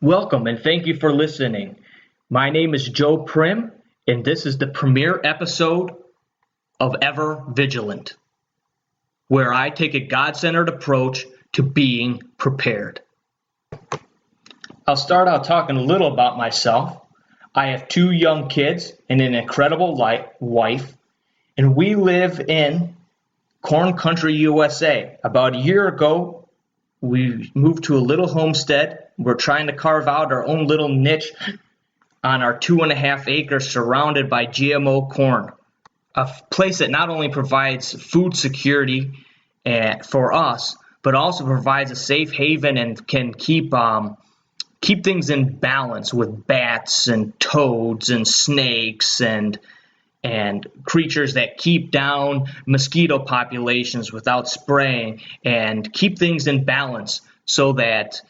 Welcome and thank you for listening. My name is Joe Prim, and this is the premiere episode of Ever Vigilant, where I take a God-centered approach to being prepared. I'll start out talking a little about myself. I have two young kids and an incredible wife, and we live in Corn Country, USA. About a year ago, we moved to a little homestead. We're trying to carve out our own little niche on our 2.5 acres surrounded by GMO corn, a place that not only provides food security for us, but also provides a safe haven and can keep things in balance with bats and toads and snakes and creatures that keep down mosquito populations without spraying and keep things in balance so that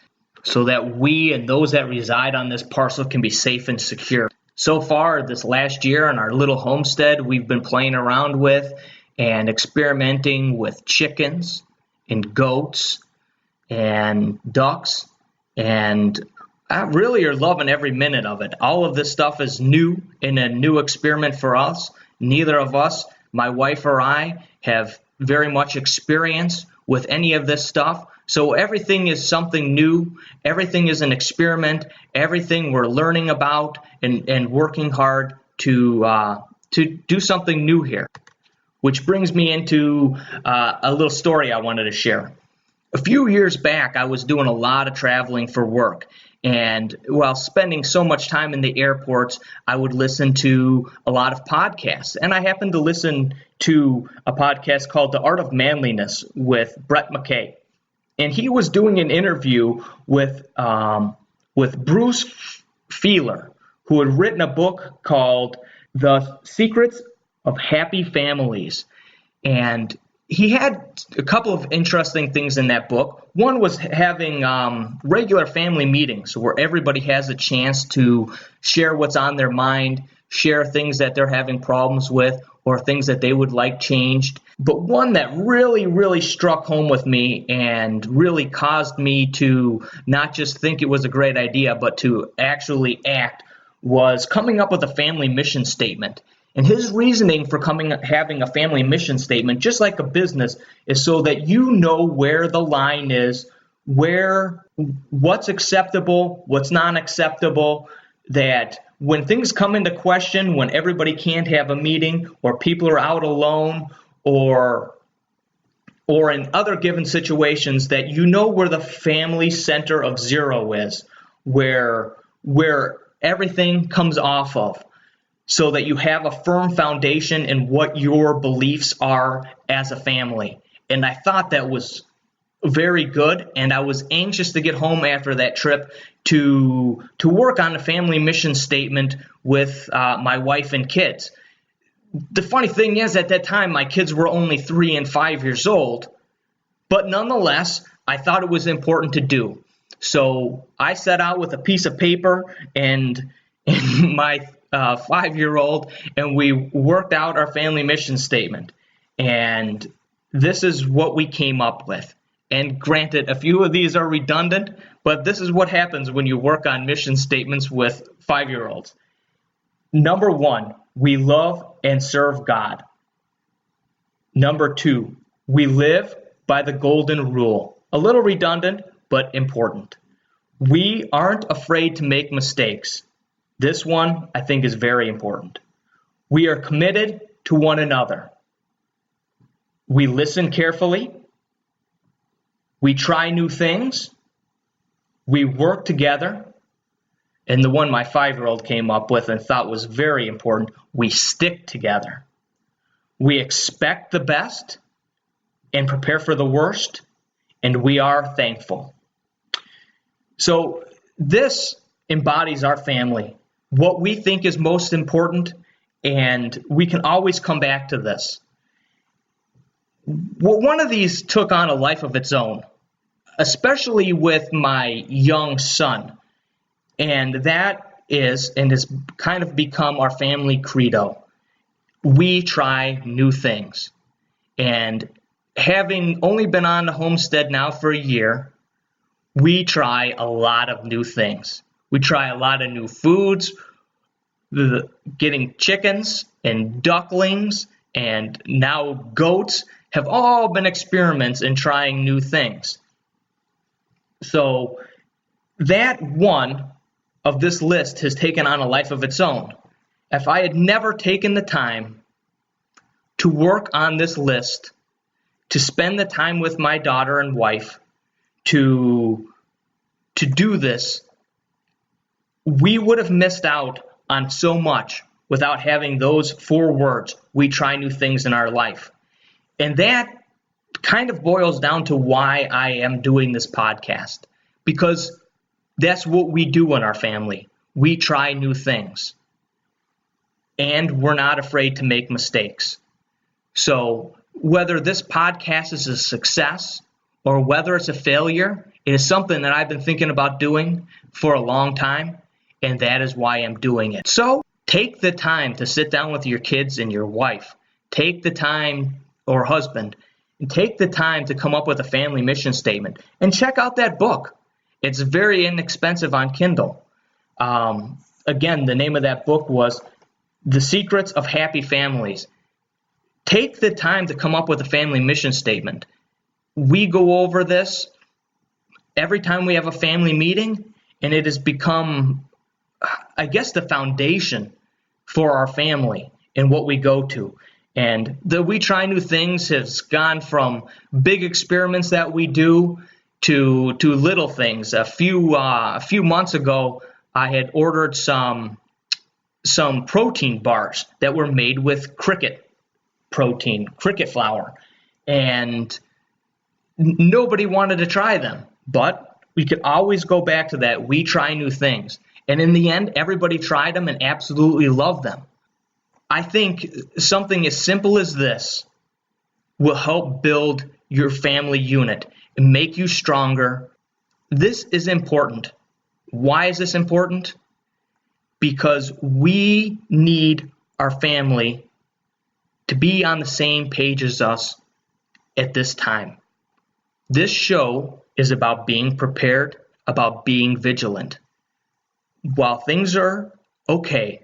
we and those that reside on this parcel can be safe and secure. So far, this last year on our little homestead, we've been playing around with and experimenting with chickens and goats and ducks, and I really are loving every minute of it. All of this stuff is new and a new experiment for us. Neither of us, my wife or I, have very much experience with any of this stuff. So everything is something new. Everything is an experiment. Everything we're learning about and working hard to do something new here. Which brings me into a little story I wanted to share. A few years back, I was doing a lot of traveling for work. And while spending so much time in the airports, I would listen to a lot of podcasts. And I happened to listen to a podcast called The Art of Manliness with Brett McKay. And he was doing an interview with Bruce Feiler, who had written a book called The Secrets of Happy Families. And he had a couple of interesting things in that book. One was having regular family meetings where everybody has a chance to share what's on their mind, share things that they're having problems with, or things that they would like changed. But one that really struck home with me and really caused me to not just think it was a great idea, but to actually act was coming up with a family mission statement. And his reasoning for having a family mission statement, just like a business, is so that you know where the line is, what's acceptable, what's not acceptable, that when things come into question, when everybody can't have a meeting or people are out alone or in other given situations, that you know where the family center of zero is, where everything comes off of, so that you have a firm foundation in what your beliefs are as a family. And I thought that was very good, and I was anxious to get home after that trip to work on a family mission statement with my wife and kids. The funny thing is, at that time, my kids were only 3 and 5 years old, but nonetheless, I thought it was important to do. So I set out with a piece of paper and my 5-year-old, and we worked out our family mission statement. And this is what we came up with. And granted, a few of these are redundant, but this is what happens when you work on mission statements with 5-year-olds. Number 1, we love and serve God. Number 2, we live by the golden rule. A little redundant, but important. We aren't afraid to make mistakes. This one, I think, is very important. We are committed to one another. We listen carefully. We try new things. We work together. And the one my 5-year-old came up with and thought was very important, we stick together. We expect the best and prepare for the worst, and we are thankful. So this embodies our family, what we think is most important, and we can always come back to this. Well, one of these took on a life of its own, especially with my young son, and that is and has kind of become our family credo. We try new things. And having only been on the homestead now for a year, we try a lot of new things. We try a lot of new foods. Getting chickens and ducklings and now goats have all been experiments in trying new things. So that one of this list has taken on a life of its own. If I had never taken the time to work on this list, to spend the time with my daughter and wife, to do this, we would have missed out on so much without having those 4 words, we try new things in our life. And that kind of boils down to why I am doing this podcast, because that's what we do in our family. We try new things, and we're not afraid to make mistakes. So whether this podcast is a success or whether it's a failure, it is something that I've been thinking about doing for a long time, and that is why I'm doing it. So take the time to sit down with your kids and your wife. Take the time, or husband, and take the time to come up with a family mission statement and check out that book. It's very inexpensive on Kindle. Again, the name of that book was The Secrets of Happy Families. Take the time to come up with a family mission statement. We go over this every time we have a family meeting, and it has become, I guess, the foundation for our family and what we go to. And the We Try New Things has gone from big experiments that we do to little things. A few months ago, I had ordered some protein bars that were made with cricket flour, and nobody wanted to try them. But we could always go back to that. We try new things. And in the end, everybody tried them and absolutely loved them. I think something as simple as this will help build your family unit and make you stronger. This is important. Why is this important? Because we need our family to be on the same page as us at this time. This show is about being prepared, about being vigilant. While things are okay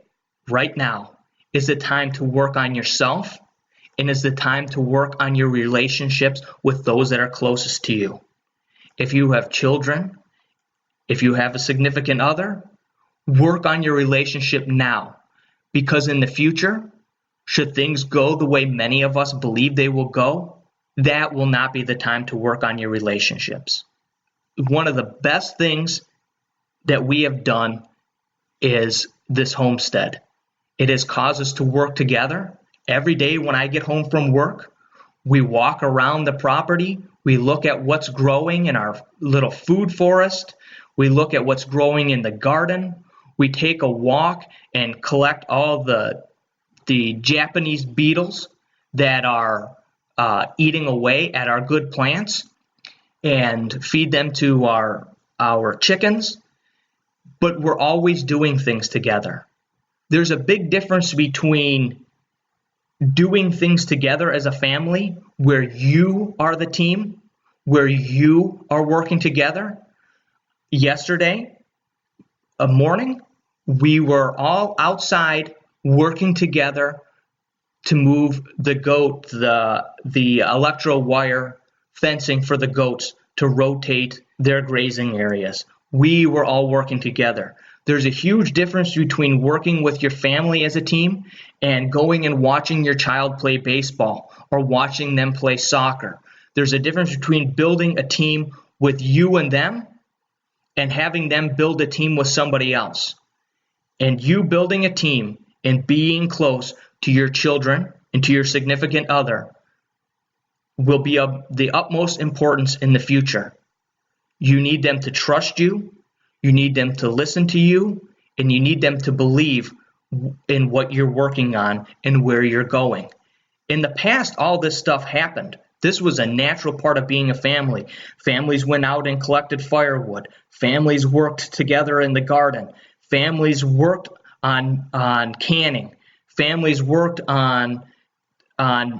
right now, is the time to work on yourself, and is the time to work on your relationships with those that are closest to you. If you have children, if you have a significant other, work on your relationship now, because in the future, should things go the way many of us believe they will go, that will not be the time to work on your relationships. One of the best things that we have done is this homestead. It has caused us to work together. Every day when I get home from work, we walk around the property. We look at what's growing in our little food forest. We look at what's growing in the garden. We take a walk and collect all the Japanese beetles that are eating away at our good plants and feed them to our chickens. But we're always doing things together. There's a big difference between doing things together as a family where you are the team, where you are working together. Yesterday, a morning, we were all outside working together to move the electro wire fencing for the goats to rotate their grazing areas. We were all working together. There's a huge difference between working with your family as a team and going and watching your child play baseball or watching them play soccer. There's a difference between building a team with you and them and having them build a team with somebody else. And you building a team and being close to your children and to your significant other will be of the utmost importance in the future. You need them to trust you. You need them to listen to you, and you need them to believe in what you're working on and where you're going. In the past, all this stuff happened. This was a natural part of being a family. Families went out and collected firewood. Families worked together in the garden. Families worked on canning. Families worked on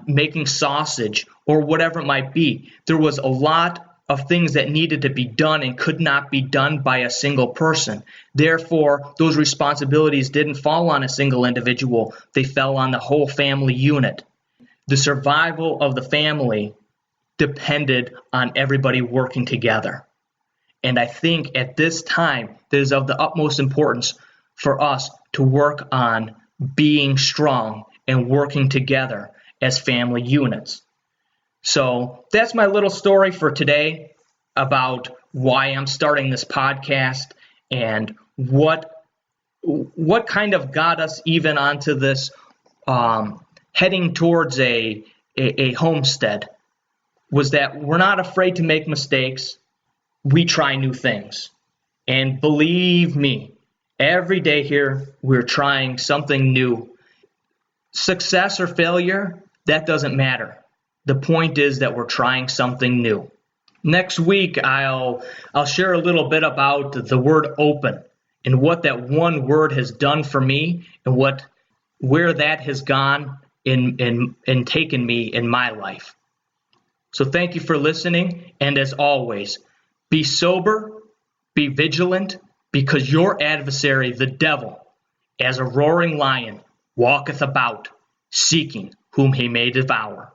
making sausage or whatever it might be. There was a lot of things that needed to be done and could not be done by a single person. Therefore, those responsibilities didn't fall on a single individual. They fell on the whole family unit. The survival of the family depended on everybody working together. And I think at this time, it is of the utmost importance for us to work on being strong and working together as family units. So that's my little story for today about why I'm starting this podcast and what kind of got us even onto this heading towards a homestead, was that we're not afraid to make mistakes. We try new things. And believe me, every day here, we're trying something new. Success or failure, that doesn't matter. The point is that we're trying something new. Next week, I'll share a little bit about the word open and what that one word has done for me and where that has gone and taken me in my life. So thank you for listening, and as always, be sober, be vigilant, because your adversary, the devil, as a roaring lion, walketh about, seeking whom he may devour.